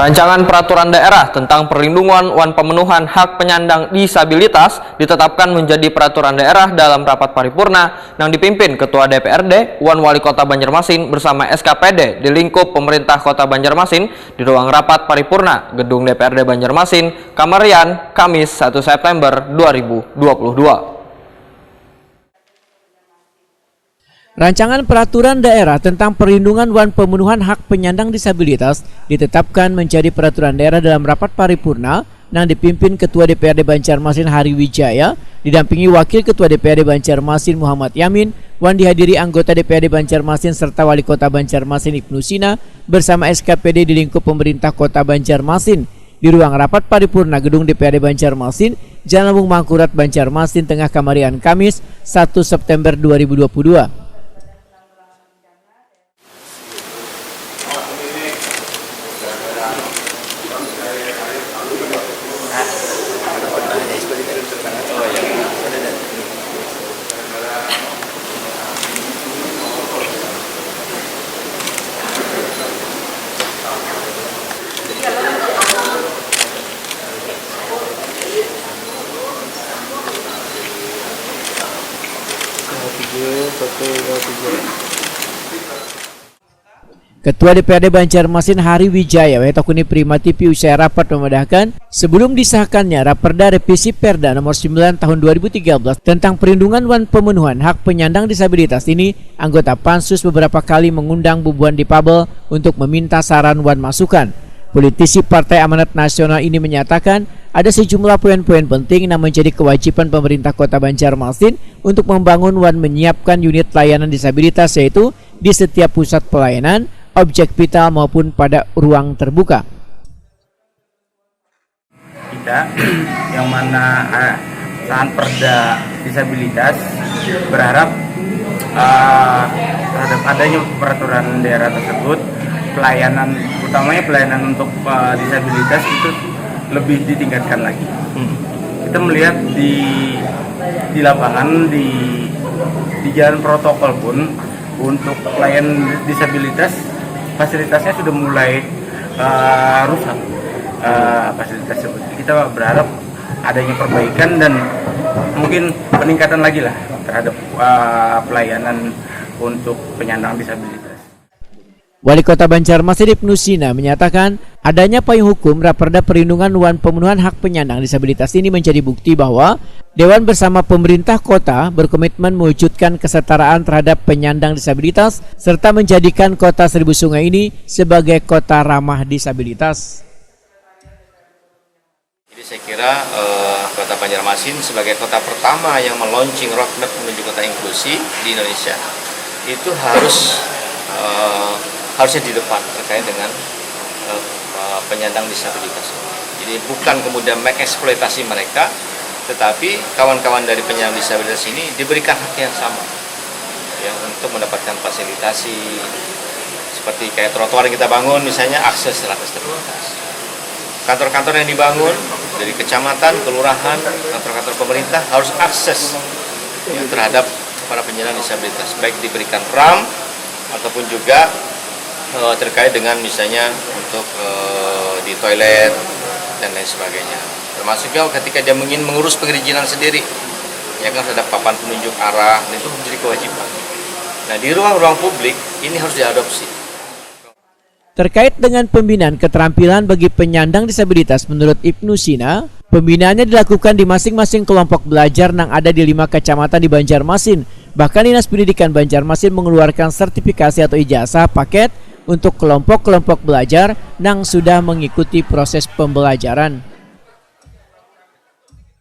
Rancangan Peraturan Daerah tentang Perlindungan wan Pemenuhan Hak Penyandang Disabilitas ditetapkan menjadi peraturan daerah dalam rapat paripurna yang dipimpin Ketua DPRD Wan Wali Kota Banjarmasin bersama SKPD di lingkup pemerintah Kota Banjarmasin di ruang rapat paripurna Gedung DPRD Banjarmasin, Kamarian, Kamis 1 September 2022. Rancangan Peraturan Daerah tentang Perlindungan wan Pemenuhan Hak Penyandang Disabilitas ditetapkan menjadi peraturan daerah dalam rapat paripurna yang dipimpin Ketua DPRD Banjarmasin Hari Wijaya, didampingi Wakil Ketua DPRD Banjarmasin Muhammad Yamin, wan dihadiri anggota DPRD Banjarmasin serta Wali Kota Banjarmasin Ibnu Sina bersama SKPD di lingkup pemerintah Kota Banjarmasin di ruang rapat paripurna Gedung DPRD Banjarmasin, Jalan Lambung Mangkurat, Banjarmasin Tengah, Kamarian, Kamis 1 September 2022. Ketua DPRD Banjarmasin Hari Wijaya Wetakuni Primati usai rapat memudahkan sebelum disahkannya Raperda Revisi Perda Nomor 9 Tahun 2013 tentang Perlindungan wan Pemenuhan Hak Penyandang Disabilitas ini, anggota Pansus beberapa kali mengundang bubuan difabel untuk meminta saran wan masukan. Politisi Partai Amanat Nasional ini menyatakan ada sejumlah poin-poin penting yang menjadi kewajiban pemerintah Kota Banjarmasin untuk membangun wan menyiapkan unit layanan disabilitas, yaitu di setiap pusat pelayanan, objek vital maupun pada ruang terbuka. Kita yang mana saat perda disabilitas berharap terhadap adanya peraturan daerah tersebut, pelayanan utamanya pelayanan untuk disabilitas itu lebih ditingkatkan lagi. Kita melihat di lapangan di jalan protokol pun untuk pelayanan disabilitas fasilitasnya sudah mulai rusak. Fasilitas seperti kita berharap adanya perbaikan dan mungkin peningkatan lagi lah terhadap pelayanan untuk penyandang disabilitas. Wali Kota Banjarmasin Ibnu Sina menyatakan adanya payung hukum Raperda Perlindungan wan Pemenuhan Hak Penyandang Disabilitas ini menjadi bukti bahwa Dewan bersama pemerintah kota berkomitmen mewujudkan kesetaraan terhadap penyandang disabilitas serta menjadikan Kota Seribu Sungai ini sebagai kota ramah disabilitas. Jadi saya kira Kota Banjarmasin sebagai kota pertama yang meluncing roadmap menuju kota inklusi di Indonesia itu harusnya di depan terkait dengan penyandang disabilitas. Jadi bukan kemudian mengeksploitasi mereka, tetapi kawan-kawan dari penyandang disabilitas ini diberikan hak yang sama ya, untuk mendapatkan fasilitasi seperti kayak trotoar yang kita bangun, misalnya akses terhadap disabilitas. Kantor-kantor yang dibangun dari kecamatan, kelurahan, kantor-kantor pemerintah harus akses ya, terhadap para penyandang disabilitas, baik diberikan RAM ataupun juga terkait dengan misalnya untuk di toilet dan lain sebagainya. Termasuk juga ketika dia ingin mengurus perizinan sendiri, ya kan ada papan penunjuk arah, dan itu menjadi kewajiban. Nah, di ruang-ruang publik ini harus diadopsi. Terkait dengan pembinaan keterampilan bagi penyandang disabilitas, menurut Ibnu Sina, pembinaannya dilakukan di masing-masing kelompok belajar yang ada di 5 kecamatan di Banjarmasin. Bahkan Dinas Pendidikan Banjarmasin mengeluarkan sertifikasi atau ijazah paket untuk kelompok-kelompok belajar yang sudah mengikuti proses pembelajaran.